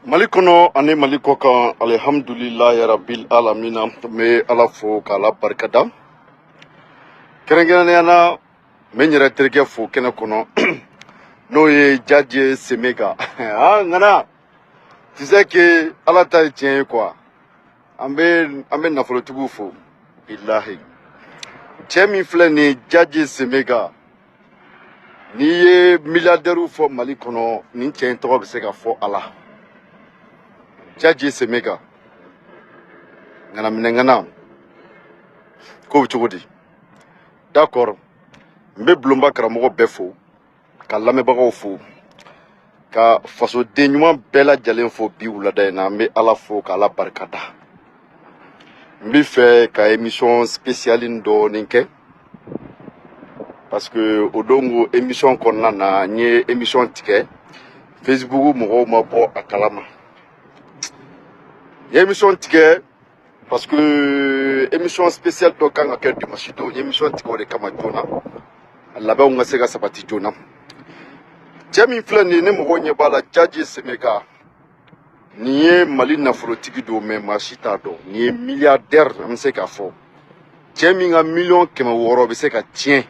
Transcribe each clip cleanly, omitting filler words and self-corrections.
Malikono ane malikoka alhamdulillah ya rabbil alamina me alafo kala barkada kerengana menyere terke fo kene kono no ye Djadji Semega ah ngana tu sais que ala ta tient quoi ambe nafolo tugu fo billahi chemi flani Djadji Semega ni ye milliardaire fo malikono ni tient to be se ka fo ala Djadji Semega ngana minengana ko chugudi d'accord mbe blomba karamogo befo ka lamebagaw fo ka faso denyuma bela jalen fo bi wulada na mbe ala fo ka la barkada mbi fe ka émission spéciale ndo ninke parce que odongo émission konna na nye émission tike Facebook mo ma bo akalama émission tike parce que émission spéciale to kanga kel dimanche to émission tike de kama jona labe on sega sabati jona jami flani ne mo gonye bala Djadji Semega nié mali nafolo tigi do me machita do nié milliardaire am se ka fo jami nga million kema woro be se ka tien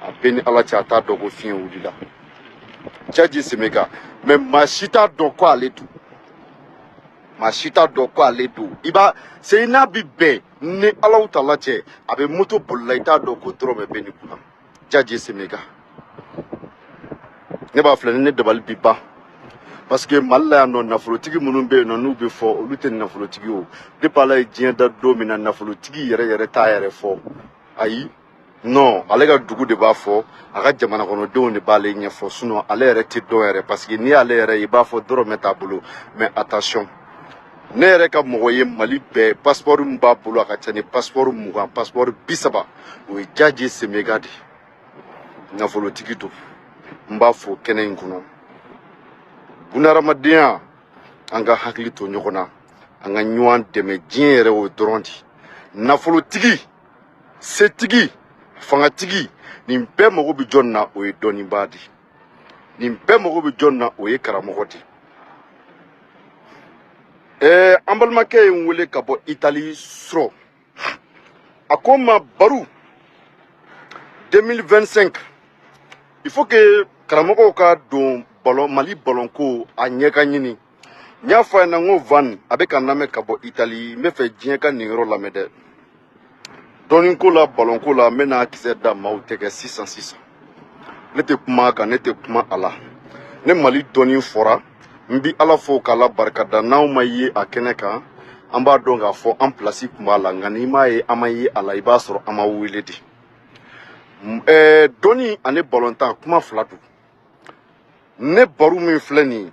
a beni ala chata do go fin wulila Djadji Semega mais machita do ko ale tout machita do ko ale tout iba c'est ina bibe ne ala utala che abe moto bolaita do ko tro me beni kuna Djadji Semega ne ba flani ne dabal biba parce que malla no nafolotigi munumbe no nubi fo lute nafolotigi o de pala jien da domina nafolotigi yere ta yere fo ayi non ale ga dugu de ba fo aga jamana kono de on ba le nya fo suno ale yere ti do yere parce que ni ale yere i ba fo doro metabulu mais attention ne yere ka mogoye mali be passeport mba bulu aka tani passeport muga passeport bisaba o Djadji Semega di nafolotigi to mba fo kenen kuno bunaramadia anga hakli to nyokona anga nyuan deme diere o drondi nafolo tigi setigi fanga tigi nimpe mogo bi jonna o e doni badi nimpe mogo bi jonna o e karamogoti ambalma ke nwele kabo Italie sro akoma baru 2025 il faut que karamogo ka don ballon mali ballon ko a nyeka nyini nya fa na ngo van avec un name kabo Italie me fe djeka ningro la mede donin ko la ballon ko la mena kise da mauteke 600 nete kuma ka nete kuma ala ne mali donin fora mbi ala fo kala barkada naw maye akeneka an b'a dɔn k'a fɔ an place kun b'a la nka n'i m'a ye an ma ye a la i b'a sɔrɔ an ma wele de dɔnni ani balontan kuma fila don ne baro min filɛ nin ye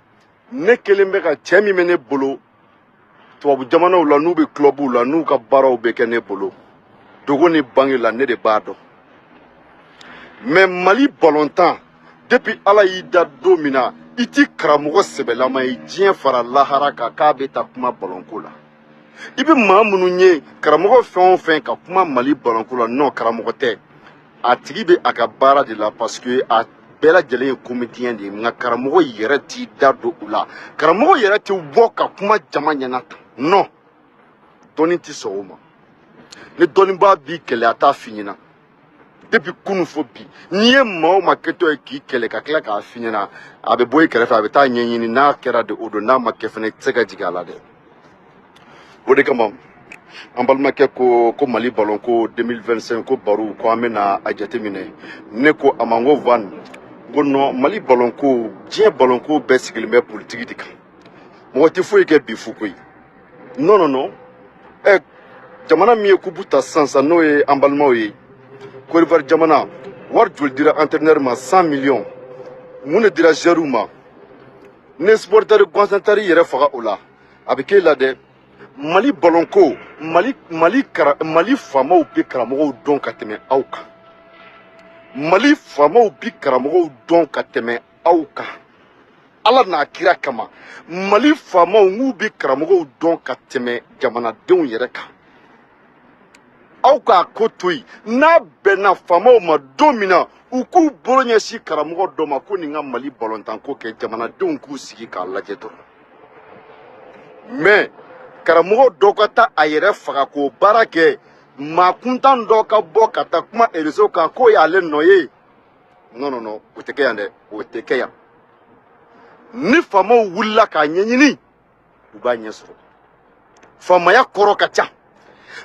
ne kelen bɛ ka cɛ min bɛ ne bolo tubabu jamanaw la n'u bɛ clubw la n'u ka baaraw bɛ kɛ ne bolo dogo ni bange la ne de b'a dɔn mais Mali balontan depuis ala y'i da don min na i ti karamɔgɔ sɛbɛlama ye diɲɛ fara lahara kan k'a bɛ taa kuma balonko la i bɛ maa minnu ye karamɔgɔ fɛn o fɛn ka kuma Mali balonko la non karamɔgɔ tɛ a tigi bɛ a ka baara de la parce que a bɛɛ lajɛlen ye comédien de ye nka karamɔgɔ yɛrɛ t'i da don u la karamɔgɔ yɛrɛ t'i bɔ ka kuma jama ɲɛna tan non dɔnni tɛ sɔn o ma ni dɔnnibaa b'i kɛlɛ a t'a f'i ɲɛna depuis kunu fo bi n'i ye maa o maa kɛtɔ ye k'i kɛlɛ ka tila k'a f'i ɲɛna a bɛ bɔ i kɛrɛfɛ a bɛ taa ɲɛɲini n'a kɛra de o don n'a ma kɛ fɛnɛ i tɛ se ka jigin a la dɛ o de kama an balimakɛ ko Mali balon ko 2025 ko baro ko an bɛna a jateminɛ ne ko a ma n ko Van ko non Mali balon ko diɲɛ balon ko bɛɛ sigilen bɛ politique de kan mɔgɔ tɛ foyi kɛ bi fu koyi non jamana min ye kubu ta sisan n'o ye an balimaw ye Côte d'Ivoire jamana wari joli dira entraîneur ma 100 millions mun de dira joueur ma ne supporter concentré yɛrɛ faga o la a bɛ k'e la dɛ Mali balon ko Mali faamaw bɛ karamɔgɔw dɔn ka tɛmɛ aw kan Mali faamaw bɛ karamɔgɔw dɔn ka tɛmɛ aw kan ala n'a kira kama Mali faamaw n'u bɛ karamɔgɔw dɔn ka tɛmɛ jamanadenw yɛrɛ kan aw k'a ko to yen n'a bɛnna faamaw ma don min na u k'u bolo ɲɛsin karamɔgɔ dɔ ma ko nin ka Mali balontanko kɛ jamanadenw k'u sigi k'a lajɛ dɔrɔn mais karamɔgɔ dɔ ka taa a yɛrɛ faga k'o baara kɛ maa kuntan dɔ ka bɔ ka taa kuma réseau kan k'o y'ale nɔ ye non o tɛ kɛ yan dɛ o tɛ kɛ yan ni faamaw wulila k'a ɲɛɲini u b'a ɲɛ sɔrɔ faamaya kɔrɔ ka ca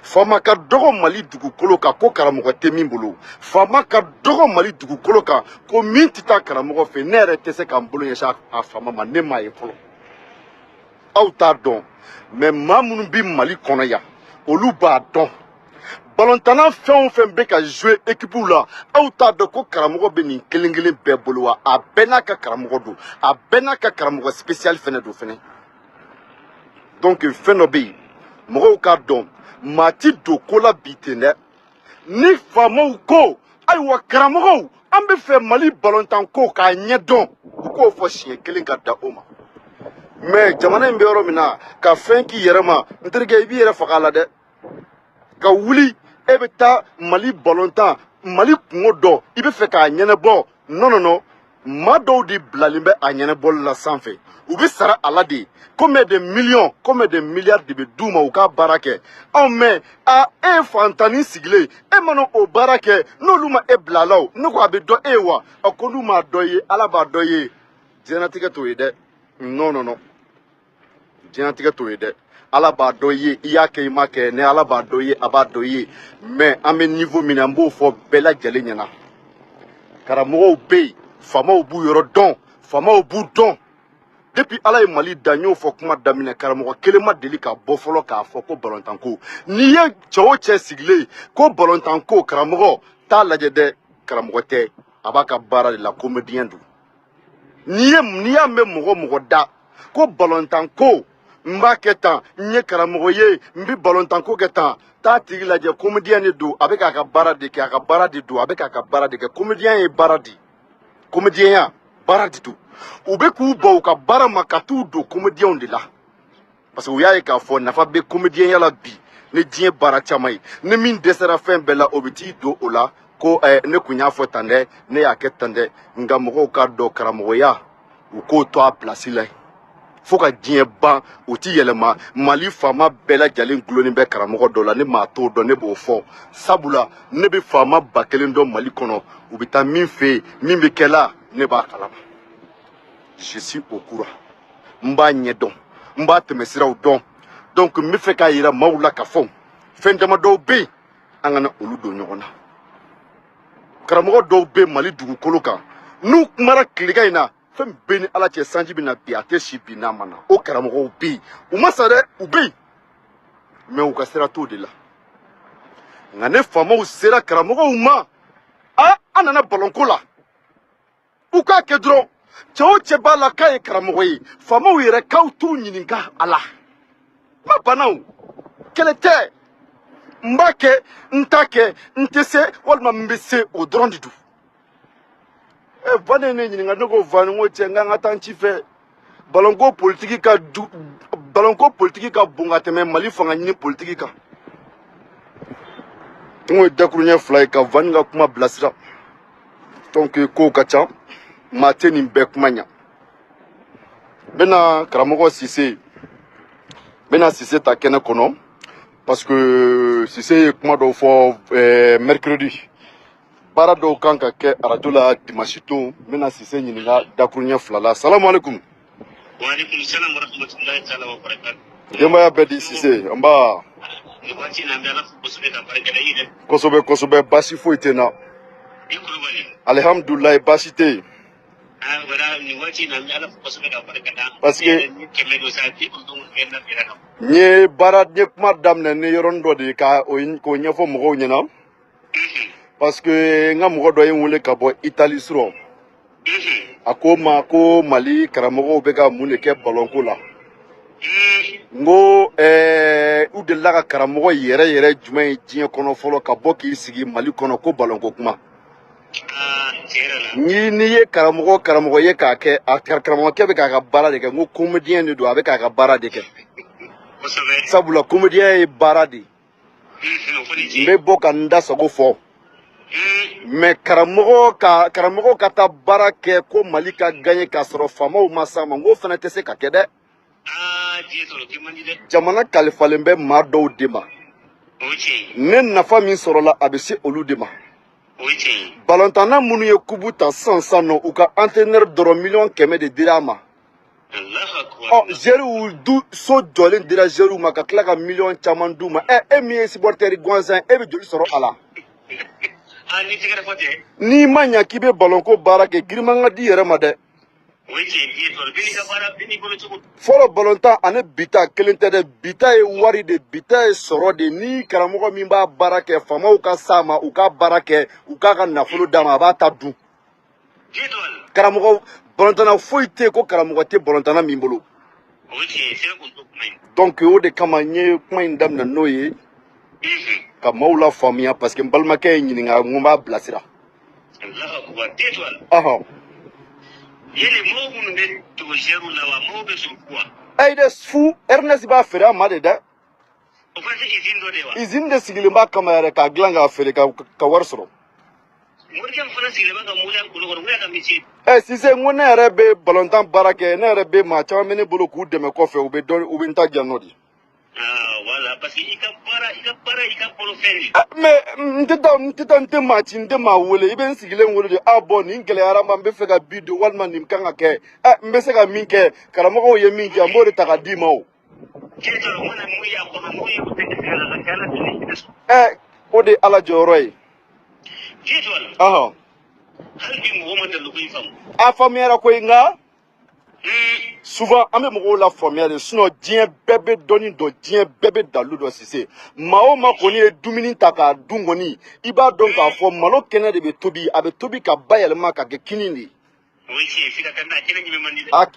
faama ka dɔgɔ Mali dugukolo kan ko karamɔgɔ tɛ min bolo faama ka dɔgɔ Mali dugukolo kan ko min tɛ taa karamɔgɔ fɛ ne yɛrɛ tɛ se k'an bolo ɲɛsin a faama ma ne m'a ye fɔlɔ aw t'a dɔn mais maa minnu bɛ Mali kɔnɔ yan olu b'a dɔn balontanna fɛn o fɛn bɛ ka jouer équipe la aw t'a dɔn ko karamɔgɔ bɛ nin kelen kelen bɛɛ bolo wa a bɛɛ n'a ka karamɔgɔ don a bɛɛ n'a ka karamɔgɔ spécial fɛnɛ don fɛnɛ donc fɛn dɔ bɛ yen mɔgɔw k'a dɔn maa ti don ko la bi ten dɛ ni faamaw ko ayiwa karamɔgɔw an bɛ fɛ Mali balontanko k'a ɲɛ dɔn u k'o fɔ siɲɛ kelen ka da o ma mais jamana in bɛ yɔrɔ min na ka fɛn k'i yɛrɛ ma n terikɛ i b'i yɛrɛ faga a la dɛ ka wuli e bɛ taa Mali balontan Mali kungo dɔ i bɛ fɛ k'a ɲɛnabɔ non maa dɔw de bilalen bɛ a ɲɛnabɔli la sanfɛ u bɛ sara a la de combien de millions combien de milliards de bɛ d'u ma u ka baara kɛ mais e ye fantanni sigilen e mana o baara kɛ n'olu ma e bila a la o ne ko a bɛ dɔn e ye wa a ko n'u m'a dɔn ye ala b'a dɔn ye diɲɛlatigɛ t'o ye dɛ non diɲɛlatigɛ t'o ye dɛ ala b'a dɔn ye i y'a kɛ i m'a kɛ ne ala b'a dɔn ye a b'a dɔn ye mais an bɛ niveau min na n b'o fɔ bɛɛ lajɛlen ɲɛna karamɔgɔw bɛ yen faamaw b'u yɔrɔ dɔn faamaw b'u dɔn depuis ala ye Mali da n y'o fɔ kuma daminɛ karamɔgɔ kelen ma deli ka bɔ fɔlɔ k'a fɔ ko balontanko n'i ye cɛ o cɛ sigilen ko balontanko karamɔgɔ t'a lajɛ dɛ karamɔgɔ tɛ a b'a ka baara de la comédien don n'i y'a mɛn mɔgɔ mɔgɔ da ko balontanko n b'a kɛ tan n ye karamɔgɔ ye n bɛ balontanko kɛ tan t'a tigi lajɛ comédien de don a bɛ k'a ka baara de kɛ a ka baara de don a bɛ k'a ka baara de kɛ comédien ye baara di comédienya baara de don u bɛ k'u bɔ u ka baara ma ka t'u don comédienw de la parce que u y'a ye k'a fɔ nafa bɛ comédienya la bi ni diɲɛ baara caman ye ni min dɛsɛra fɛn bɛɛ la o bɛ t'i don o la ko ne kun y'a fɔ tan dɛ ne y'a kɛ tan dɛ nka mɔgɔw k'a dɔn karamɔgɔya u k'o to a place la yen fo ka diɲɛ ban u ti yɛlɛma Mali faama bɛɛ lajɛlen gulonnen bɛ karamɔgɔ dɔ la ne m'a t'o dɔn ne b'o fɔ sabula ne bɛ faama 1000 dɔn Mali kɔnɔ u bɛ taa min fɛ yen min bɛ kɛ la ne b'a kalama je suis au courant n b'a ɲɛ dɔn n b'a tɛmɛsiraw dɔn donc n bɛ fɛ k'a yira maaw la ka fɔ fɛn dama dɔw bɛ yen an kana olu don ɲɔgɔn na karamɔgɔ dɔw bɛ Mali dugukolo kan n'u kumara tilegan in na fɛn bɛɛ ni ala cɛ sanji bɛ na bi a tɛ si bi n'a ma na o karamɔgɔw bɛ yen u ma sa dɛ u bɛ yen mais u ka sira t'o de la nka ne faamaw sera karamɔgɔw ma an nana balonko la u k'a kɛ dɔrɔn cɛ o cɛ b'a la k'a ye karamɔgɔ ye faamaw yɛrɛ k'aw t'u ɲininka a la ma bana o kɛlɛ tɛ n b'a kɛ n t'a kɛ n tɛ se walima n bɛ se o dɔrɔn de don Vane ne ɲininka ne ko Vane n ko cɛ n k'an ka taa n ci fɛ balonko politiki ka bon ka tɛmɛ Mali fanga ɲini politiki kan n ko ye dakuruɲɛ 2 ye ka Vane ka kuma bilasira donc kow ka ca maa tɛ nin bɛɛ kuma ɲa n bɛna karamɔgɔ Sise ta kɛnɛ kɔnɔ parce que Sise ye kuma dɔw fɔ mercredi baara dɔw kan ka kɛ radio la dimanche don n bɛna Sise ɲininka dakuruɲɛ 2 la salamu alaikum Waalaikum salam warahmatullahi taala wabarakatuh. Denbaya bɛɛ di Sise n ba Ni waati in na an bɛ Ala fo kosɛbɛ ka barika da i ye dɛ. kosɛbɛ baasi foyi tɛ n na I Kulubali. alihamdulilayi baasi tɛ yen Wala ni waati in na an bɛ Ala fo kosɛbɛ ka barika da. Parce que ni kɛmɛ don sa bi kɔnɔntɔn fɛn na fɛrɛ kan. n ye kuma daminɛ ni yɔrɔnin dɔ de ye k'o ɲɛfɔ mɔgɔw ɲɛna parce que n ka mɔgɔ dɔ ye n wele ka bɔ Itali surɔ a ko n ma ko Mali karamɔgɔw bɛ ka mun de kɛ balonko la n ko u delila ka karamɔgɔ yɛrɛ jumɛn ye diɲɛ kɔnɔ fɔlɔ ka bɔ k'i sigi Mali kɔnɔ ko balonko kuma n'i ye karamɔgɔ ye k'a kɛ a karamɔgɔkɛ bɛ k'a ka baara de kɛ n ko comédien de don a bɛ k'a ka baara de kɛ sabula comédien ye baara de n bɛ bɔ ka n da sago fɔ mais karamɔgɔ ka taa baara kɛ ko Mali ka gagner k'a sɔrɔ faamaw ma s'a ma n ko fana tɛ se ka kɛ dɛ jamana kalifalen bɛ maa dɔw de ma ne nafa min sɔrɔla a bɛ se olu de ma balontanna minnu ye kubu ta sisan nɔ u ka entraîneur dɔrɔn miliyɔn 100 de dira a ma Zeriw so jɔlen dira Zeriw ma ka tila ka miliyɔn caman d'u ma e min ye supporter gansan e bɛ joli sɔrɔ a la n'i ma ɲa k'i bɛ balonko baara kɛ giriman ka di yɛrɛ ma dɛ fɔlɔ balontan ani bita kelen tɛ dɛ bita ye wari de bita ye sɔrɔ de ni karamɔgɔ min b'a baara kɛ faamaw ka s'a ma u ka baara kɛ u k'a ka nafolo d'a ma a b'a ta dun karamɔgɔ balontanna foyi tɛ yen ko karamɔgɔ tɛ balontanna min bolo donc o de kama n ye kuma in daminɛ n'o ye ka maaw la faamuya parce que n balimakɛ ye ɲininka n ko n b'a bilasira yele mɔgɔ minnu bɛ dogo Zeriw la wa mɔgɔw bɛ sɔn fu wa ayi dɛ fu Ernest b'a feere a ma de dɛ o fana tɛ usine dɔ de wa usine de sigilen b'a kama yɛrɛ k'a dilan k'a feere ka wari sɔrɔ Morikɛ fana sigilen bɛ ka Moriya Kulukɔrɔ Moriya ka métier Sise n ko ne yɛrɛ bɛ balontan baara kɛ ne yɛrɛ bɛ maa caman bɛ ne bolo k'u dɛmɛ kɔfɛ u bɛ n ta diyan nɔ de voilà parce que i ka baara i ka bolo fɛn de mais n tɛ taa n tɛ maa ci n tɛ maa wele i bɛ n sigilen wele de bon nin gɛlɛyara ma n bɛ fɛ ka bi don walima nin kan ka kɛ n bɛ se ka min kɛ karamɔgɔw ye min kɛ n b'o de ta ka d'i ma o o de ye Ala jɔyɔrɔ ye a faamuyara koyi nka souvent an bɛ mɔgɔw la faamuya de sinon diɲɛ bɛɛ bɛ dɔnni dɔn diɲɛ bɛɛ bɛ dalu dɔn Sise maa o maa kɔni ye dumuni ta k'a dun kɔni i b'a dɔn k'a fɔ malo kɛnɛ de bɛ tobi a bɛ tobi ka bayɛlɛma ka kɛ kini de ye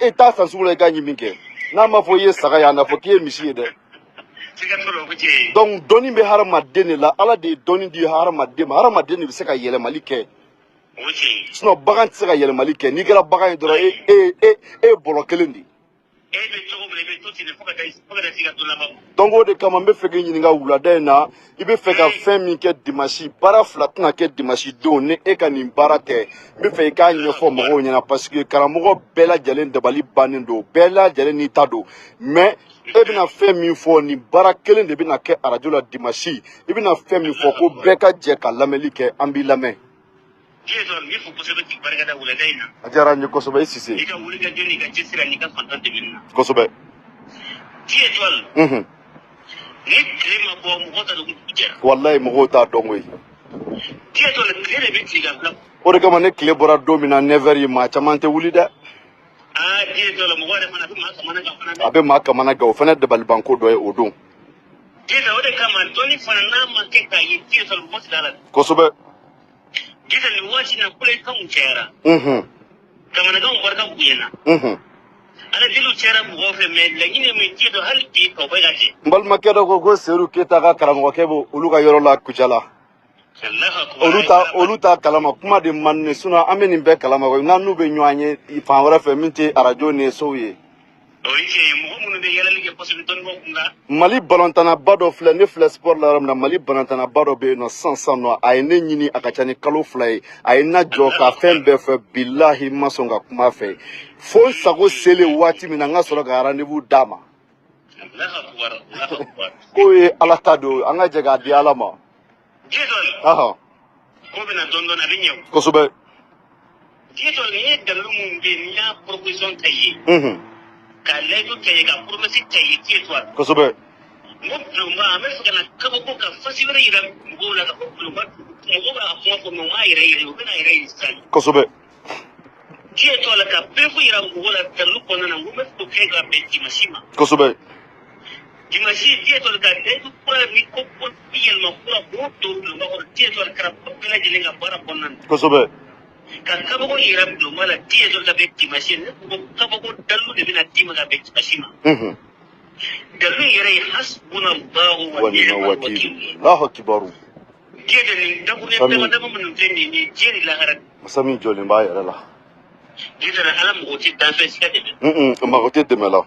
e t'a san sugu la i ka ɲi min kɛ n'a ma fɔ i ye saga ye a n'a fɔ k'i ye misi ye dɛ donc dɔnni bɛ hadamaden de la Ala de ye dɔnni di hadamaden ma hadamaden de bɛ se ka yɛlɛmali kɛ sinon bagan tɛ se ka yɛlɛmali kɛ n'i kɛra bagan ye dɔrɔn e ye bɔlɔ kelen de donc o de kama n bɛ fɛ k'i ɲininka wulada in na i bɛ fɛ ka fɛn min kɛ dimanche baara 2 tɛna kɛ dimanche don ni e ka nin baara tɛ n bɛ fɛ i k'a ɲɛfɔ mɔgɔw ɲɛna parce que karamɔgɔ bɛɛ lajɛlen dabali bannen don bɛɛ lajɛlen n'i ta don mais e bɛna fɛn min fɔ nin baara kelen de bɛna kɛ radio la dimanche i bɛna fɛn min fɔ ko bɛɛ ka jɛ ka lamɛnli kɛ an b'i lamɛn a diyara n ye kosɛbɛ i Sise kosɛbɛ wallahi mɔgɔw t'a dɔn koyi o de kama ne tile bɔra don min na 9h ye maa caman tɛ wuli dɛ a bɛ maa kamana gan o fana dabalibanko dɔ ye o don Jeta wode kama doni fana na make ka yi tiye sol mos dala. Kosobe. Jeta ni wati na kule kan chera. Kama na kan barka kuyena. Ala dilu chera mo fe me la yine me tiye do hal bi ko ba gaje. Mbal makedo go seru keta ka karamo kebo uluga yoro la kuchala. Oluta kalama kuma de manne suna ameni be kalama ko nanu be nyoanye ifan wara fe minti arajo ne soye. Mali balantana bado fle ne fle sport la ramna Mali balantana bado be no sansan no ay ne nyini akachani kalo fly ay na joka fembe fe billahi masonga kuma fe fo sago sele wati mina ngasoro ga rendez-vous dama ko e alatado anga jega di alama aha ko bina dondo na binyo kosobe jitol ni dalu mun be nya proposition tayi kaleju tayi ga promesi tayi jitol kosobe mubdu ma amesga na kabo ko ka fasibira ira ngola ka ko ba mo ba ko ko mo ma ira ko na ira sal kosobe jitol ka pefu ira ngola dalu ko na ngumbe to ke ga be mashima kosobe Dimashi jitol ka leju ko ni ko ko yel ma ko to lo ko jitol ka pela jilenga bara bonan kosobe kaba ko yira do mala tiye do la bekti machine ko kaba ko dalu de bina tima ga bekti machine dalu yira hasbunallahu wa ni'mal wakeel Allahu akbar jede ni dabu ne tema dabu mun tendi ni jeri la harat masami jolin ba yara la jede na alam ko ti dan fe skade ma ko te demela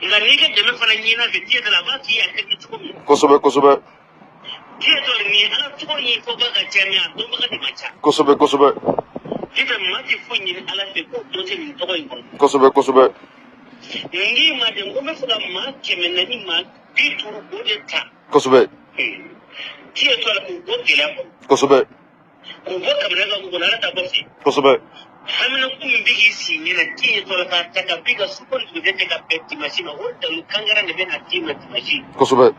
ngani ke deme fana nyina be jede la ba ki ya ke tuko kosobe kosobe jede ni ala tuko ni ko ba ga jamia do ba ga di macha kosobe kosobe jede mati funyi ala fe ko to te ni to ko kosobe kosobe ngi ma de ngome fuga ma kemen ni ma bituru bode ta kosobe tiye to la ko gela kosobe ko bo kamna ga ko na ta bofi kosobe hamna ku min bigi si ni na tiye to la ka ta ka biga su ko de ka petti machine o da lu kangara ne ben atima machine kosobe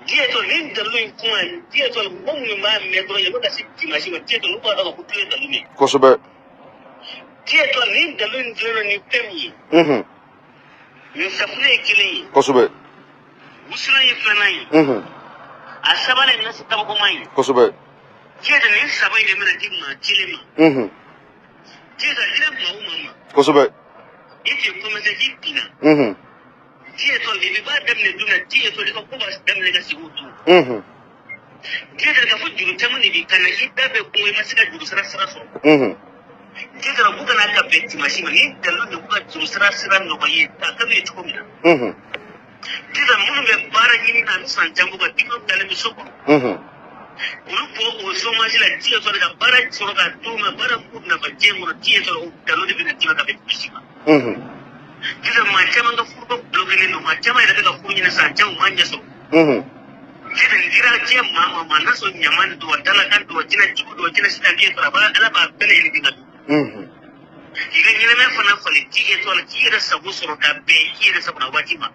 tiye to nin da lu ko an tiye to mo mi ma me to ye ka si machine tiye to lu ba da ko tiye da lu ne kosobe tiye to nin da lu ni pemi ni safne kile kosobe musula ye fanai asabale na sita ko mai kosobe tiye da ni sabai de mena dimma kilema tiye da ina mama kosobe ite kuma da dipina tiye to de ba dem ne duna tiye to de ko ba dem ne ga sigutu tiye da fu juru tamani bi kana ida be ko ma sika juru sara sara so tiye da buka na ka betti mashima ni da lu da buka juru sara sara no baye ta ka be to mina tiye da mun be bara yini na san jambu ga dikko dale mi soko ulu po o so ma sila tiye to da bara soro ga tuma bara fu na ba jemu tiye to da lu de bi na tiye ka betti mashima tiye ma chama ga fu ko blogele no ma chama ida ga fu ni na san jamu manja so tiye ndira je mama mana so nyamani do dala kan do jina jibu do jina sita tiye to ba ala ba bele ni dinga iga nyina me fana fali tiye to la tiye sabu soro ka be tiye sabu na watima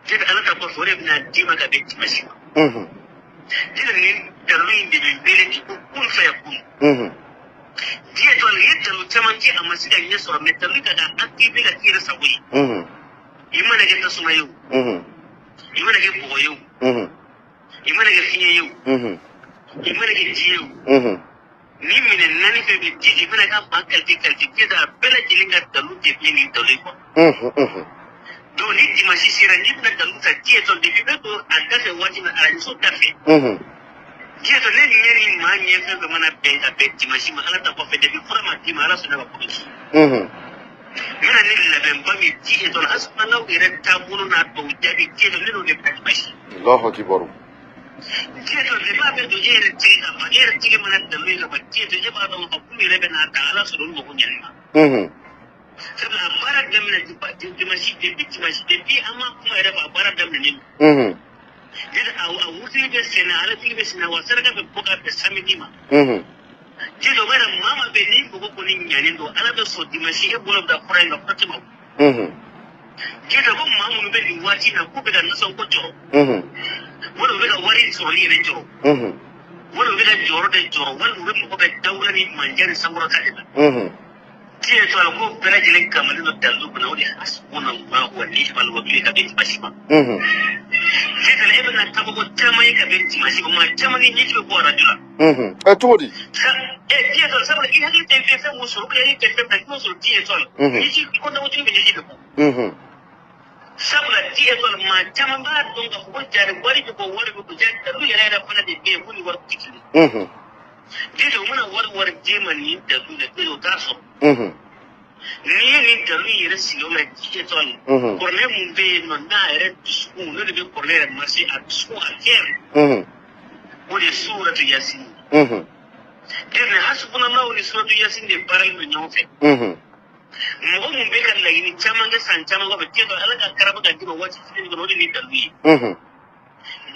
tiye ala ta ko fore na dima ka be mashima tiye ni dalu indi be bele ti ko kun fa yakun tiye to la yetta lu tamanji amma siga nya soro me dalu ka ga aktibe ga tiye sabu imana ke ta suma yau imana ke bugo yau imana ke fiye yau imana ke ji yau ni mine nani fe bi ji imana ka ba kalti ke da bela jilinga dalu te bi ni dalu ko do ni di mashi sira ni na dalu ta ji to de bi to anda se wati na ala so ta fe ji to ne ni ma ni fe be mana be ta be ji mashi ma ala ta ko fe de bi fura ma ti ma ala so na ba ko mina ni la ben ba mi ji to asma na ire ta bulu na to jabi ji to ni ne mashi Allahu akbar Jito de ba be do jere tiga ma jere tiga mana da lui ga jito je ba do ko kumi rebe na ta ala so do ko nyalima sabla bara da mina di ba di mashi de bitti mashi de bi amma kuma rebe bara da mina jito a wuti be sena ala tiga be sena wa sarka be boka be samiti ma jito bara mama be ni ko ko ni nyani do ala be so di mashi e bolo da kura ga fatima jito ko mamu be di wati na ko be da nason ko jo wala be ga wari sori ne joro wala be ga joro de joro wala be ko be dawla ni manjani samura ka ida diye to ko bela jelen kamar no dalu kuna wani asbuna ma wani fal wa bi ka bi bashima diye na ibn tabo ko tama yi ka bi mashima ma tama ni yake ko rajula todi diye to saboda in hadin tafi sai musu ko yi tafi da musu diye to yake ko da mutum ne yake ko saboda diye to ma tama ba don ga ko jare wari ko wari ko jare da ruya da fana da be kuni war kiki diye muna warwar jemani da su da kai ta so ni da lu yire siyo ma diye to korle mun be no na ere su no de be korle ma si a su a ker wani suratu yasin diye hasbuna allah wa suratu yasin de baral no nyofe mo mun be kan lagi ni chama ga san chama ga be diye to ala ka karaba ga diba wati ni no ni da lu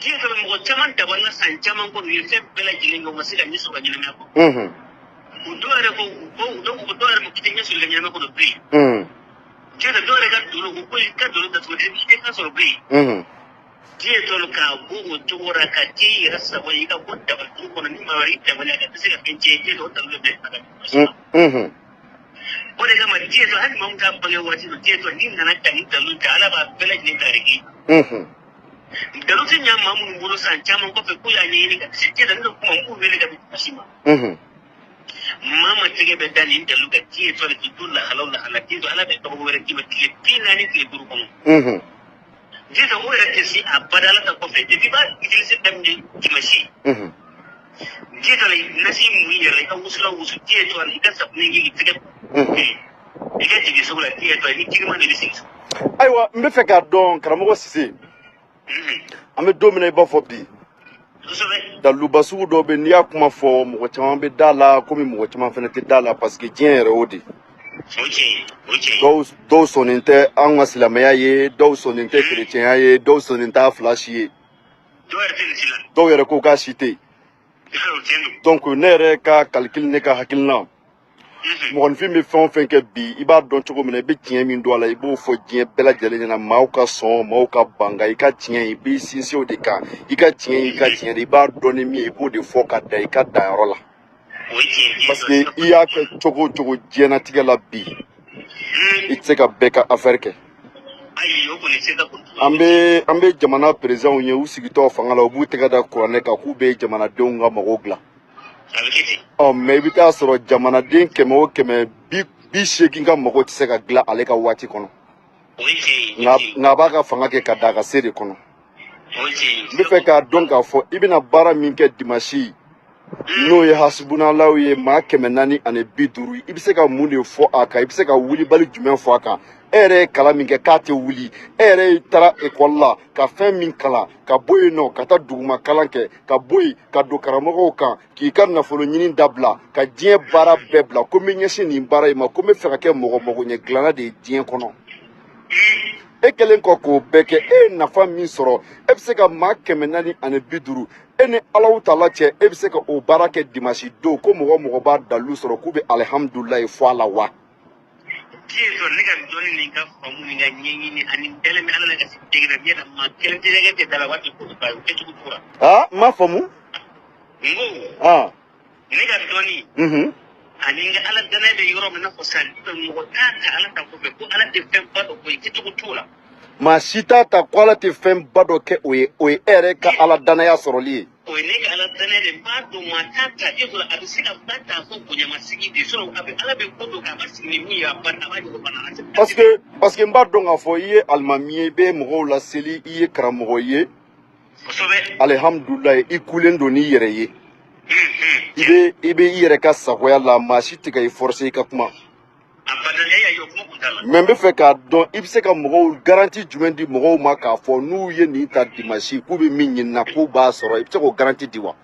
diye to mo chama da wannan san chama ko ni fe bela jilingo masila ni so ga nyina ko udore ko udore mo kitin yesu ga nyina ko do pri diye to dore ga dulu ko ka dulu da so de ka so pri diye to ka go to wora ka ti rasa wani ka ko da ba ko ni ma wari da wani ka tsira pinche diye to da lu be ka ko de ga ma diye to har mun ka bale wati diye to ni na ta ni da lu ta ala ba bela ni da rigi da rutun ya mamu ngoro san chaman ko fe ko ya ni ka sike da kuma mu vele ga bishima mama tige be dani da luga ti to le tulla halawla halati to ala be to ko were ti be pina ni ke buru ko je da wore ke si abadala ta ko fe ti ba idil se dam ni kimashi je da nasi mu ya le ka usula usu ti to ni ka sab ni gi tige ige ti so la ti to ni tige ma ni si aywa mbe fe ka don karamo sisi ame domine ba fo bi dalu basu do be niya kuma fo mo chama be dala ko mi mo chama fene te dala parce que jien re odi do soninte an waslamaya ye do soninte chrétien ye do soninte flash ye do yere ko ka cité donc ne re ka calcul ne ka hakilna mo fi mi fon fen ke bi iba don chogo mena be tien mi do ala ibo fo jien bela jele na mauka son mauka banga ika tien ibi sinsi o de ka ika tien iba don mi ibo de fo ka da ika da rola parce que iya ke chogo jena tigala bi itse ka beka affaire ke ambe jamana president onye usigito fangala obu tega da kurane ka kube jamana donga magogla mais bi ta soro jamana den keme o keme bi sheki nga mogo tse ka gla ale ka wati kono nga ba ka fanga ke ka daga sere kono bi fe ka donc ka fo ibina bara min ke dimashi no ye hasbuna law ye ma keme nani ane biduru ibise ka munde fo aka ibise ka wuli bali jumen fo aka ere kala min ke kate wuli ere tara ekola ka fen min kala ka boy no ka ta duguma kalanke ka boy ka do karamogo kan ki ka nafolo nyini dabla ka dien bara bebla ko mi nyesi ni bara ma ko me fera ke mogo nye glana de dien kono e kelen ko beke e nafa min soro e bise ka ma kemenani ane biduru ene Allahu Taala che e bise ka o barake dimashi do ko mogo ba dalu soro ku be alhamdulillah fo ala wa Kieto lega doni ni ka famu ni nyanyi ni ani tele mi ala na kasi tigira bi da ma kele tigira ke dala watu ko ba ke tu tura ma famu lega doni ani nga ala dana de yoro na ko san to mo ta ala ta ko be ko ala de fem ba do ko ke tu tura ma sita ta quality fem ba do ke o ere ka ala dana ya soroli o ne ga ala dana de ba do ma ta ta e ko abi sika ba ta ko ko nyama sigi de so abi ala be ko do ka ba sigi mi ya ba na ba ko bana parce que mba do nga fo ye almamie be mo la seli ye karamo ye alhamdulillah ikulen do ni yere ye ibe yere ka sakoya la mashi tiga i forcer ka kuma mais be fe ka don ibse ka mo garantie jumen di mo ma ka fo nu ye ni ta dimashi ku be min na ku ba soro ibse ko garantie diwa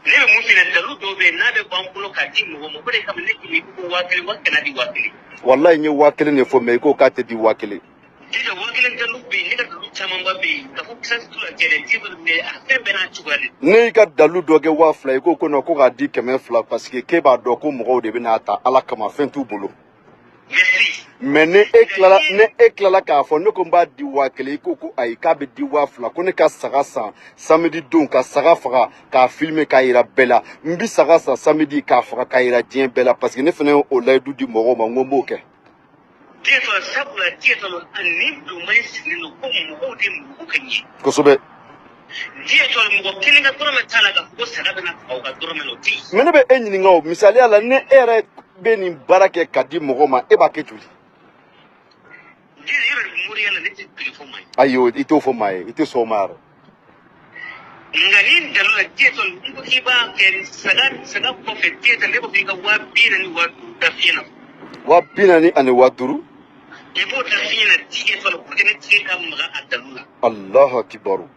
ne mu fina dalu do be na be bankulo ka di mo ko de kam ne ki ko wakili wakana di wakili wallahi ni wakili ne fo me ko ka te di wakili diga wakili dalu be ne ka dalu chama mbabe ka ko kisa tula kere ti be a fe be na chugale ne ka dalu do ge wa fly ko no ko ga di kemen fla parce que ke ba do ko mo de be na ta ala kama fen tu bolo merci mais ne éclala k'a fɔ ne ko n b'a di 1000 i ko ko ayi k'a bɛ di 2000 ko ne ka saga san samedi don ka saga faga k'a filmer k'a yira bɛɛ la n bi saga san samedi k'a faga k'a yira diɲɛ bɛɛ la parce que ne fana o layidu di mɔgɔw ma n ko n b'o kɛ. Dietro sabula dietro ani dumai sirino ko mɔgɔw de mɔgɔ ka ɲɛ. Kosɛbɛ. Dietro mɔgɔ kelen ka dɔrɔmɛ t'a la ka fɔ ko saga bɛna faga o ka dɔrɔmɛ o tɛ yen. Mais ne bɛ e ɲininka o misaliya la ne e yɛrɛ bɛ nin baara kɛ ka di mɔgɔ ma e b'a kɛ joli. Ayi o i t'o fɔ maa ye i tɛ sɔn o ma yɛrɛ. Nka ni dalila dietro n ko k'i b'a kɛ saga kɔfɛ dietro ne ko k'i ka 240 ni 50 da fiɲɛ na. 240 ani 50. I b'o da fiɲɛ na dietro pour que ne tigi ka maga a dalu la. Allahu akibaru.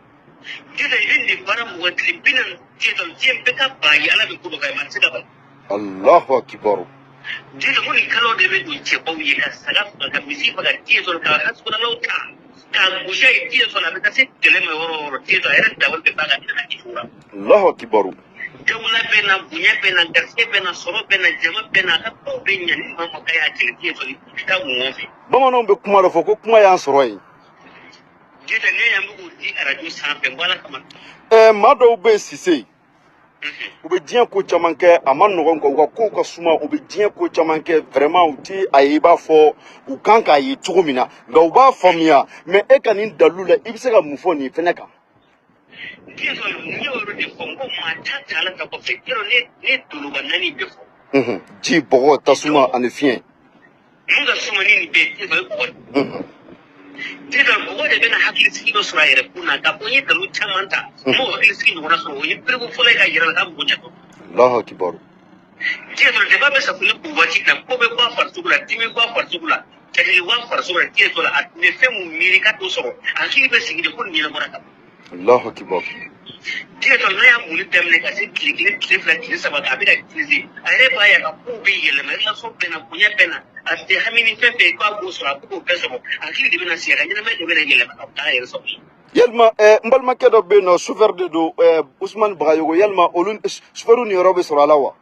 Dietro i bɛ nin baara mɔgɔ tile 40 dietro diɲɛ bɛɛ ka ban ye ala bɛ ko dɔ kɛ maa tɛ se ka ban. Allahu akibaru. Dietro ko nin kalo de bɛ don cɛbaw ye ka saga faga ka misi faga dietro ka hasbunalaw ta ka gosi a ye dietro a bɛ taa se kɛlɛ ma yɔrɔ o yɔrɔ dietro a yɛrɛ dabali bɛ ban ka tɛmɛ i fura. Allahu akibaru. Dawula bɛ na bonya bɛ na garisɛgɛ bɛ na sɔrɔ bɛ na jama bɛ na a ka kow bɛ ɲa ni maa o maa ka y'a kɛlɛ dietro i bɛ taa mun fɛ. Bamananw bɛ kuma dɔ fɔ ko kuma y'an sɔrɔ yen. Dietro ne y'an bɛ k'o di arajo sanfɛ n ko ala kama. Maa dɔw bɛ yen Sise. U bɛ diɲɛ ko caman kɛ a ma nɔgɔn quoi u ka kow ka suma u bɛ diɲɛ ko caman kɛ vraiment u ti a ye i b'a fɔ u kan k'a ye cogo min na nka u b'a faamuya mais e ka nin dalu la i bɛ se ka mun fɔ nin fɛnɛ kan. Dietro n y'o yɔrɔ de fɔ n ko maa ta t'a la ka kɔfɛ dietro ne doloba 4 bɛ fɔ. Ji bɔgɔ tasuma ani fiɲɛ. Mun ka suma ni nin bɛɛ dietro ye bɔgɔ. Dietro bɔgɔ de bɛna hakilisigi dɔ sɔrɔ a yɛrɛ kun na ka fɔ n ye dalu caman ta n m'o hakilisigi ɲɔgɔnna sɔrɔ o ye perewu fɔlɔ ye ka yɛrɛ la k'a mɔgɔ jatɔ. Allahu akibaru. Dietro débat bɛ safunɛ k'u waati la ko bɛ bɔ a farisogo la dimi bɔ a farisogo la jajili bɔ a farisogo la dietro la a tun bɛ fɛn mun miiri k'a t'o sɔrɔ a hakili bɛ sigi de ko nin ɲɛnabɔra ka ban. Allahu akibaru. Dietro n'a y'a muli daminɛ ka se tile 1 tile 2 tile 3 a bɛ ka utiliser a yɛrɛ b'a ye a ka kow bɛ yɛlɛma relation bɛ na bonya bɛ na a tɛ hami ni fɛn fɛn k'a b'o sɔrɔ a b'o bɛɛ sɔrɔ a hakili de bɛ na sigi a ka ɲɛnamaya de bɛ na yɛlɛma ka taa yɛrɛ sɔrɔ. Yalima n balimakɛ dɔ bɛ yen nɔ chauffeur de don Usmani Bagayogo yalima olu chauffeur ni yɔrɔ bɛ sɔrɔ a la wa.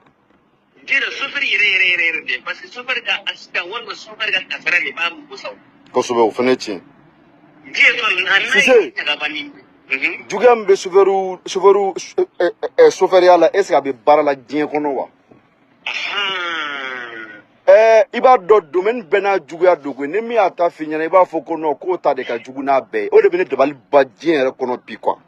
Dietro chauffeur yɛrɛ de parce que chauffeur ka accident walima chauffeur ka kasara de b'a mugu sa. Kosɛbɛ o fana ye tiɲɛ. Dietro n'a ye tagabani. Juguya min bɛ chauffeur la est ce que a bɛ baara la diɲɛ kɔnɔ wa. I b'a dɔn domaine bɛɛ n'a juguya don koyi ni min y'a ta f'i ɲɛna i b'a fɔ ko non k'o ta de ka jugu n'a bɛɛ ye o de bɛ ne dabali ban diɲɛ yɛrɛ kɔnɔ bi quoi.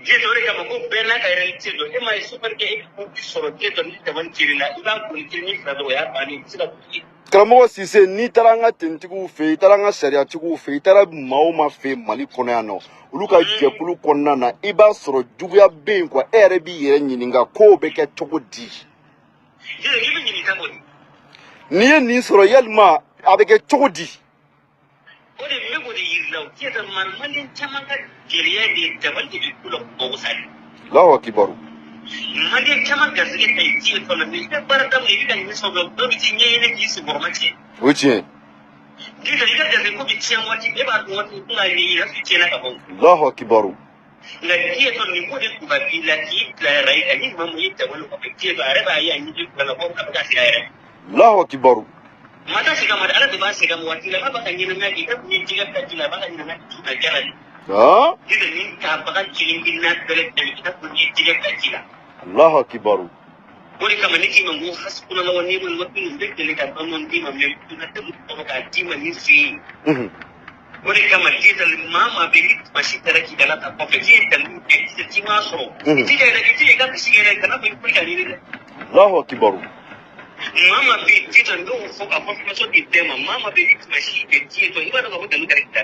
Dietro o de kama ko bɛɛ n'a ka réalité don e m'a ye chauffeur kɛ e bɛ ko sɔrɔ Dietro ni dabali ciri la i b'a boli kelen ni fila dɔrɔn o y'a bannen i tɛ se ka boli. Karamɔgɔ Sise n'i taara an ka tenitigiw fɛ yen i taara an ka sariyatigiw fɛ yen i taara maa o maa fɛ yen Mali kɔnɔ yan nɔ olu ka jɛkulu kɔnɔna na i b'a sɔrɔ juguya bɛ yen quoi e yɛrɛ b'i yɛrɛ ɲininka k'o bɛ kɛ cogo di. Dietro i bɛ ɲininka kɔni. N'i ye nin sɔrɔ yalima a bɛ kɛ cogo di. O de bɛ k'o de yiri la o Dietro Malien caman ka gɛlɛya de dabali de bɛ k'u la mɔgɔ sa de. Allahu akibaru. Malien caman garisɛgɛ ka ɲi Dietro la mais i bɛ baara daminɛ i bɛ ka nisɔndiya dɔw bɛ t'i ɲɛɲini k'i senkɔrɔma tiɲɛ. O ye tiɲɛ. Dietro i ka garisɛgɛ ko bɛ tiɲɛ waati e b'a dɔn waati kun ka ɲɛɲini hali tiɲɛna ka ban. Allahu akibaru. Nka Dietro nin ko de tun ka k'i la k'i bila yɛrɛ ye ka ni maa mun ye dabali kɔfɛ Dietro a yɛrɛ b'a ye a ɲɛji bila la ko a bɛ ka sigi a yɛrɛ. Allahu akibaru. Maa t'a segin a ma de ala de b'a segin a ma waati la k'a b'a ka ɲɛnamaya kɛ i ka kun ye jɛgɛ ka ji la a b'a ka ɲɛnamaya kɛ a jala de. Dietro nin tabaga kelen kelenna bɛɛ lajɛlen i ka kun ye jɛgɛ ka ji la. Allahu akibaru. O de kama ne k'i ma n ko hasbunallahu wa ni'mal wakiil n bɛ deli ka dɔɔni d'i ma mais tuna tɛ mɔgɔ k'a d'i ma nin fɛ yen. O de kama Dietro maa maa bɛ ni masi taara k'i dala ta kɔfɛ n'i ye dalilu kɛ i m'a sɔrɔ. I tɛ i ka kisi yɛrɛ kana fɔ i foyi ka ɲini dɛ. Allahu akibaru. Maa maa bɛ Dietro n b'o fɔ ka confirmation di bɛɛ ma maa maa bɛ ni masi kɛ Dietro i b'a dɔn k'a fɔ dalilu kɛra i da.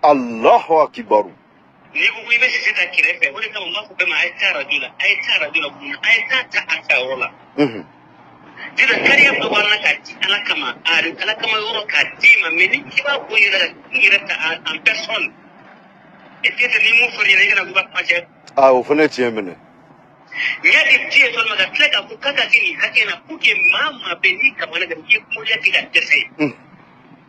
Allahu akibaru. N'i ko i bɛ sisi ta kɛrɛfɛ o de kama n b'a fɔ bɛɛ ma a ye taa arajo la a ye taa arajo la mun na a ye taa ta a ta yɔrɔ la. Dietro kariya dɔ b'an na k'a di ala kama ala kama yɔrɔ k'a d'i ma mais ni i b'a bɔ i yɛrɛ ta en personne et Dietro ni mun fɔra i ɲɛna i kana ko ka kuma cɛ. O fana ye tiɲɛ minɛ. N y'a di Dietro ma ka tila k'a fɔ k'a ka kɛ nin hakɛ in na pour que maa maa bɛ n'i kamana kan i ye moriya kɛ ka dɛsɛ.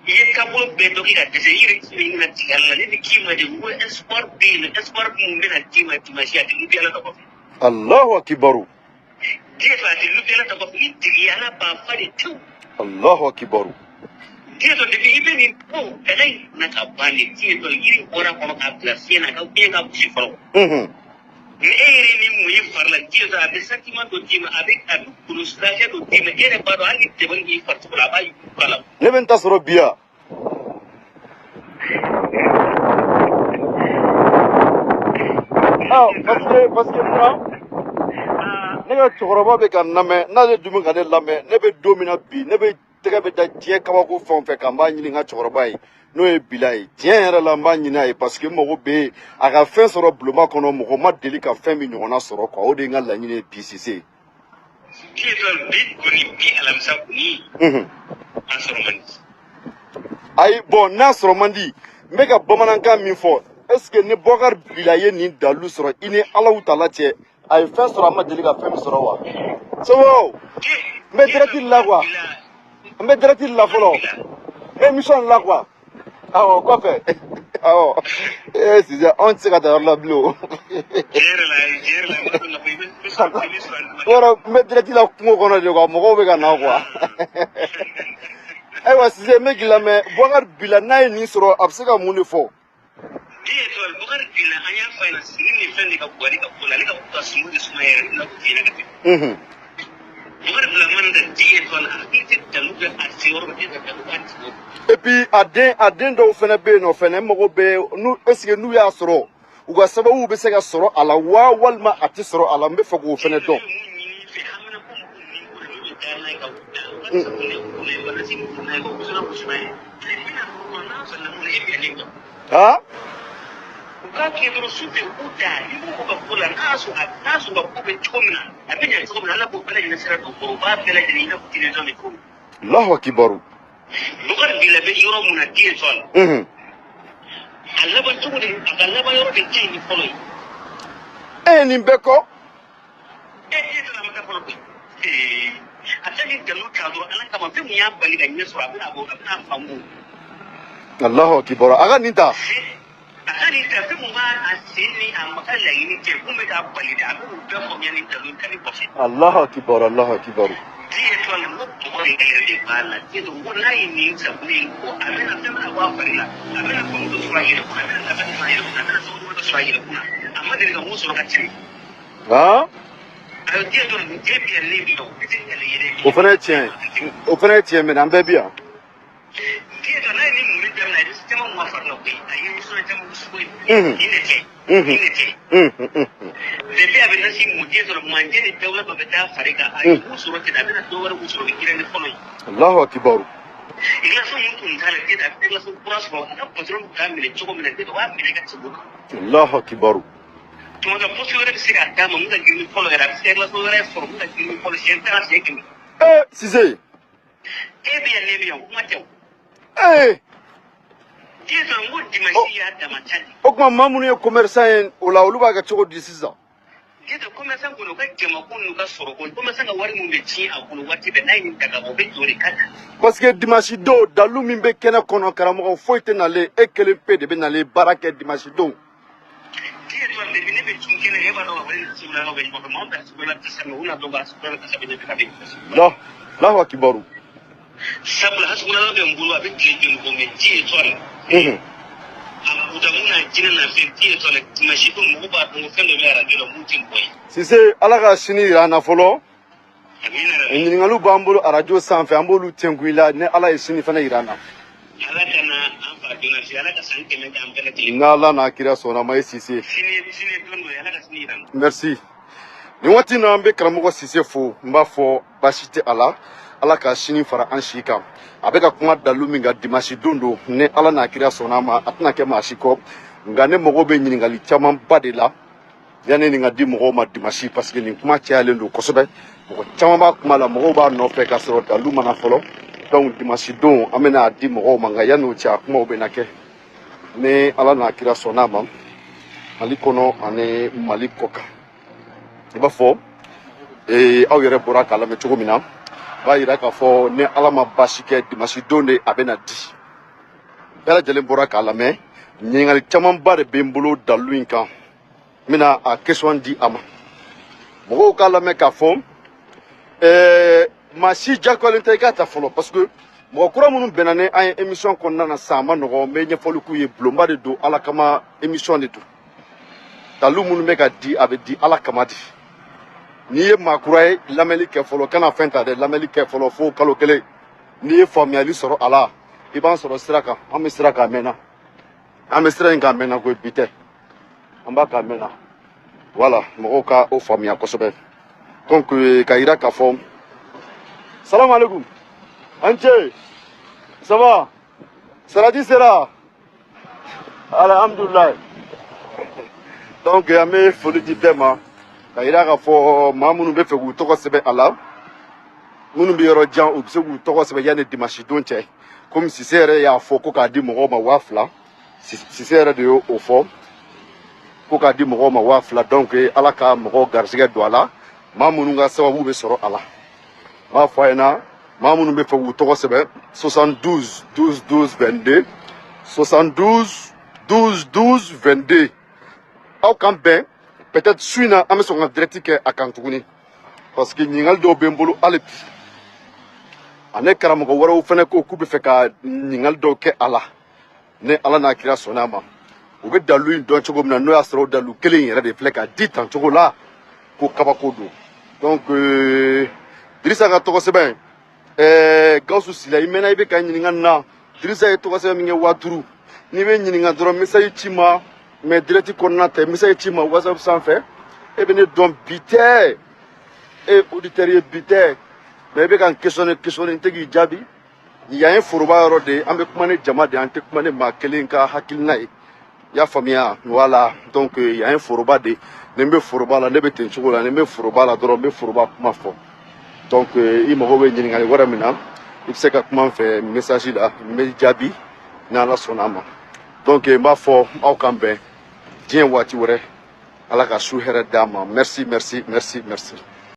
I ye taabolo bɛɛ dɔ kɛ ka dɛsɛ i yɛrɛ k'i bɛ ɲina tigɛ ala la ne bɛ k'i ma de n ko espoir bɛ yen nɔ espoir mun bɛna d'i ma dimanche a tɛ lubi ala ta kɔfɛ. Allahu akibaru. Dietro a tɛ lubi ala ta kɔfɛ i digi ala b'a fa de tewu. Allahu akibaru. Tieto de ibe ni po elai na ka bani tieto yiri ora kono ka place na ka bien ka busi foro. Ni ere ni mu yi farla tieto abe sentiment do tima avec abe frustration do tima ere ba do ali te bangi particular ba yu kala. Ne ben tasoro biya. Ah, parce que moi ne ka cɛkɔrɔba bɛ ka n lamɛn n'ale dun bɛ ka ne lamɛn ne bɛ don min na bi ne bɛ tɛgɛ bɛ da diɲɛ kabako fɛn o fɛn kan n b'a ɲini n ka cɛkɔrɔba ye n'o ye Bila ye tiɲɛ yɛrɛ la n b'a ɲini a ye parce que n mago bɛ a ka fɛn sɔrɔ bulonba kɔnɔ mɔgɔ ma deli ka fɛn min ɲɔgɔnna sɔrɔ quoi o de ye n ka laɲini ye bi Cisse. Ayi bon n'a sɔrɔ man di n bɛ ka bamanankan min fɔ est ce que ni Boubacar Bila ye nin dalu sɔrɔ i ni Alahu Taala cɛ a ye fɛn sɔrɔ a ma deli ka fɛn min sɔrɔ wa Sogo n bɛ direct la quoi n bɛ direct la fɔlɔ n bɛ émission la quoi awɔ kɔfɛ awɔ Cisse anw tɛ se ka taa yɔrɔ la bilen o yɔrɔ n bɛ direct la kungo kɔnɔ de quoi mɔgɔw bɛ ka na quoi ayiwa Cisse n bɛ k'i lamɛn Boubacar Bila n'a ye nin sɔrɔ a bɛ se ka mun de fɔ. Boubacar Bila an y'a fɔ a ɲɛna sigi ni fɛn de ka bon ale ka ko la ale ka ka sumu de suma yɛrɛ n'a ko fiɲɛ ka tɛmɛ. Boubacar Bila man da 10 étoiles a hakili tɛ dalu kɛ a se yɔrɔ min tɛ dalu k'a tigɛ. Et puis a den dɔw fɛnɛ bɛ yen nɔ fɛnɛ n mago bɛ n'u est ce que n'u y'a sɔrɔ u ka sababu bɛ se ka sɔrɔ a la wa walima a tɛ sɔrɔ a la n bɛ fɛ k'o fɛnɛ dɔn. Ah? Ka kɛ dɔrɔn su fɛ u da ni mɔgɔ ka ko la n'a sɔrɔ ka ko bɛ cogo min na a bɛ ɲɛ cogo min na ala k'o bɛɛ lajɛlen sira dɔn o b'a bɛɛ lajɛlen i n'a fɔ télévision bɛ cogo min. Allahu akibaru. Boubacar Bila bɛ yɔrɔ mun na 10 étoiles. A laban cogo de a ka laban yɔrɔ de ka ɲi ni fɔlɔ ye. Nin bɛɛ kɔ. Tɛna ma taa fɔlɔ koyi. A tɛ ni dalu ta dɔrɔn ala kama fɛn min y'a bali ka ɲɛ sɔrɔ a bɛna faamu. Allahu akibaru a ka nin ta. A ka nin ta fɛn min b'a sen ni a ma ka laɲini kɛ mun bɛ k'a bali de a bɛ u bɛɛ faamuya ni dalu ta ni kɔfɛ. Allahu akibaru Allahu akibaru. 10 étoiles n ko mɔgɔ in yɛrɛ de b'a la n ko n'a ye nin sago ye ko a bɛna fɛn bɛna bɔ a fari la a bɛna faamu dɔ sɔrɔ a yɛrɛ kunna a bɛna nafa dɔ sɔrɔ a yɛrɛ kunna a bɛna sababu dɔ sɔrɔ a yɛrɛ kunna a ma deli ka mun sɔrɔ ka tɛmɛ. A ye 10 étoiles nin cɛ bi yan ne bi yan o tɛ kɛlɛ ye dɛ. O fana ye tiɲɛ ye o fana ye tiɲɛ mais an bɛɛ bi yan. 10 étoiles n'a ye nin muru daminɛ a ye caman mun ma fari la koyi a ye nisɔndiya caman gosi koyi nin de tɛ nin de tɛ. Depuis a bɛ nasi mun 10 étoiles manje ni dawula dɔ bɛ taa fari kan a ye mun sɔrɔ ten a bɛna dɔ wɛrɛ mun sɔrɔ o bɛ girin ni fɔlɔ ye. Allahu akibaru. Glaçon mun tun t'a la den a bɛ glaçon kura sɔrɔ a ka patron bɛ k'a minɛ cogo min na den o b'a minɛ ka segin o kan. Allahu akibaru. Tuma dɔ poste wɛrɛ bɛ se k'a d'a ma mun ka girin ni fɔlɔ yɛrɛ a bɛ se ka glaçon wɛrɛ sɔrɔ mun ka girin ni fɔlɔ siɲɛ 10 siɲɛ 100. Cisse. E bɛ yan ne bɛ yan kuma tɛ o. 10 étoiles n ko dimanche y'a dama ta de. O tuma maa minnu ye commerçant ye o la olu b'a kɛ cogo di sisan. Jɛtɛ commerçant kɔni u ka jamako n'u ka sɔrɔ kɔni commerçant ka wari min bɛ tiɲɛ a bolo waati bɛɛ n'a ye nin ta ka bɔ o bɛ jɔ de ka taa. Parce que dimanche don dalu min bɛ kɛnɛ kɔnɔ karamɔgɔ foyi tɛ nalen e kelen pe de bɛ nalen baara kɛ dimanche don. 10 étoiles de ne bɛ tun kɛnɛ e b'a dɔn ka fɔ ne ni sugula bɛ ɲɔgɔn fɛ maa min bɛ sugula tasa mɛ u na dɔn ka sugula tasa bɛ ne bɛ ka bɛ. Allahu akibaru. Sabula hasugula bɛ n bolo a bɛ tile joli bɔ mɛ 10 étoiles. A kuta mun na jinɛ na fɛn 10 étoiles dimanche don mɔgɔw b'a dɔn fɛn dɔ bɛ arajo la mun tɛ bɔ ye. Cisse ala ka sini yira an na fɔlɔ. Amina. Ɲininkaliw b'an bolo arajo sanfɛ an b'olu tɛnku i la ni ala ye sini fana yira an na. Ala ka na an fa joona si ala ka san 100 kɛ an bɛɛ lajɛlen. N'ala n'a kira sɔnna ma ye Cisse. Sini don ala ka sini yira an na. Merci. Nin waati in na an bɛ karamɔgɔ Cisse fo n b'a fɔ baasi tɛ a la ala ka sini fara an si kan. A bɛ ka kuma dalu min kan dimanche don don ni ala n'a kira sɔnna ma a tɛna kɛ maa si kɔ nka ne mago bɛ ɲininkali camanba de la yanni nin ka di mɔgɔw ma dimanche parce que nin kuma cayalen don kosɛbɛ mɔgɔ caman b'a kuma la mɔgɔw b'a nɔfɛ k'a sɔrɔ dalu mana fɔlɔ donc dimanche don an bɛna a di mɔgɔw ma nka yanni o cɛ a kumaw bɛna kɛ ni ala n'a kira sɔnna ma mali kɔnɔ ani mali kɔ kan i b'a fɔ aw yɛrɛ bɔra k'a lamɛn cogo min na. B'a yira k'a fɔ ni ala ma baasi kɛ dimanche don de a bɛna di bɛɛ lajɛlen bɔra k'a lamɛn ɲininkali camanba de bɛ n bolo dalu in kan n bɛna a question di a ma mɔgɔw k'a lamɛn k'a fɔ maa si diyagoyalen tɛ i k'a ta fɔlɔ parce que mɔgɔ kura minnu bɛnna ni an ye émission kɔnɔna na san ma nɔgɔ n bɛ ɲɛfɔli k'u ye bulonba de don ala kama émission de don dalu minnu bɛ ka di a bɛ di ala kama di n'i ye maa kura ye lamɛnli kɛ fɔlɔ kana fɛn ta dɛ lamɛnli kɛ fɔlɔ fo kalo kelen n'i ye faamuyali sɔrɔ a la i b'an sɔrɔ sira kan an bɛ sira kan mɛnna an bɛ sira in kan mɛnna ko bi tɛ an b'a kan mɛnna voilà mɔgɔw ka o faamuya kosɛbɛ donc ka yira k'a fɔ salam alaikum an cɛ ça va salati sera alhamdulilayi donc an bɛ foli di bɛɛ ma ka yira k'a fɔ maa minnu bɛ fɛ k'u tɔgɔ sɛbɛn a la minnu bɛ yɔrɔ jan u bɛ se k'u tɔgɔ sɛbɛn yanni dimanche don cɛ komi Sise yɛrɛ y'a fɔ ko k'a di mɔgɔw ma 2000 Sise yɛrɛ de y'o fɔ ko k'a di mɔgɔw ma 2000 donc ala ka mɔgɔw garisɛgɛ don a la maa minnu ka sababu bɛ sɔrɔ a la n b'a fɔ a ɲɛna maa minnu bɛ fɛ k'u tɔgɔ sɛbɛn 72 12 12 22 72 12 12 22 aw kan bɛn peut-être su in na an bɛ sɔn ka direct kɛ a kan tuguni parce que ɲininkali dɔw bɛ n bolo hali bi ani karamɔgɔ wɛrɛw fana ko k'u bɛ fɛ ka ɲininkali dɔw kɛ a la ni ala n'a kira sɔnna a ma u bɛ dalu in dɔn cogo min na n'o y'a sɔrɔ dalu kelen in yɛrɛ de filɛ ka di tan cogo la ko kabako don donc Dirisa ka tɔgɔ sɛbɛn Gawusu Sila i mɛnna i bɛ ka ɲininka nin na Dirisa ye tɔgɔ sɛbɛn min kɛ 5000 n'i bɛ ɲininka dɔrɔn message ci ma mais direct kɔnɔna tɛ message ci ma WhatsApp sanfɛ e bɛ ne dɔn bi tɛ e auditeur ye bi tɛ mais i bɛ ka n questionner n tɛ k'i jaabi yan ye foroba yɔrɔ de ye an bɛ kuma ni jama de ye an tɛ kuma ni maa kelen ka hakilina ye i y'a faamuya voilà donc yan ye foroba de ye ni n bɛ foroba la ne bɛ ten cogo la ni n bɛ foroba la dɔrɔn n bɛ foroba kuma fɔ donc i mago bɛ ɲininkali wɛrɛ min na i bɛ se ka kuma n fɛ message la n bɛ jaabi ni ala sɔnna a ma donc n b'a fɔ aw kan bɛn diɲɛ waati wɛrɛ ala ka su hɛrɛ d'an ma merci merci merci merci